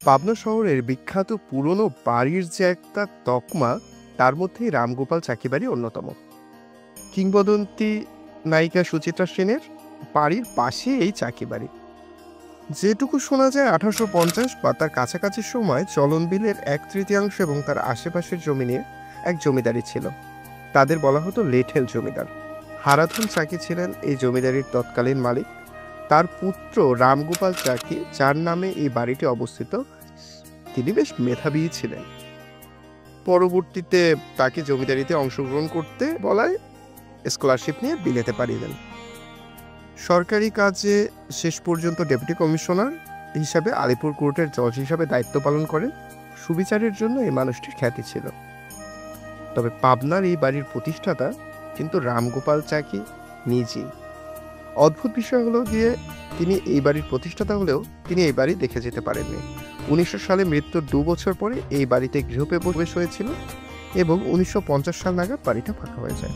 পাবনা শহরের বিখ্যাত পুরনো বাড়ির যে একটা তকমা, তার মধ্যেই রামগোপাল চাকি বাড়ি অন্যতম। কিংবদন্তি নায়িকা সুচিত্রা সেনের বাড়ির পাশে এই চাকি বাড়ি। যেটুকু শোনা যায় 1850 বা তার কাছাকাছি সময় চলন বিলের 1/3 এবং তার আশেপাশের জমি নিয়ে এক জমিদারি ছিল। তাদের বলা হতো লেঠেল জমিদার। হারাধন চাকি ছিলেন এই জমিদারির তৎকালীন মালিক। তার পুত্র রামগোপাল চাকি, যার নামে এই বাড়িটি অবস্থিত, তিনি বেশ মেধাবী ছিলেন। পরবর্তীতে তাকে জমিদারিতে অংশগ্রহণ করতে বলায় স্কলারশিপ নিয়ে বিলেতে পাড়ি দেন। সরকারি কাজে শেষ পর্যন্ত ডেপুটি কমিশনার হিসাবে আলিপুর কোর্টের জজ হিসাবে দায়িত্ব পালন করেন। সুবিচারের জন্য এই মানুষটির খ্যাতি ছিল। তবে পাবনার এই বাড়ির প্রতিষ্ঠাতা কিন্তু রামগোপাল চাকি নিজেই। অদ্ভুত বিষয় হলো গিয়ে, তিনি এই বাড়ির প্রতিষ্ঠাতা হলেও তিনি এই বাড়ি দেখে যেতে পারেননি। 1900 সালে মৃত্যুর 2 বছর পরে এই বাড়িতে গৃহপ্রবেশ হয়েছিল এবং 1950 সাল নাগাদ বাড়িটা ফাঁকা হয়ে যায়।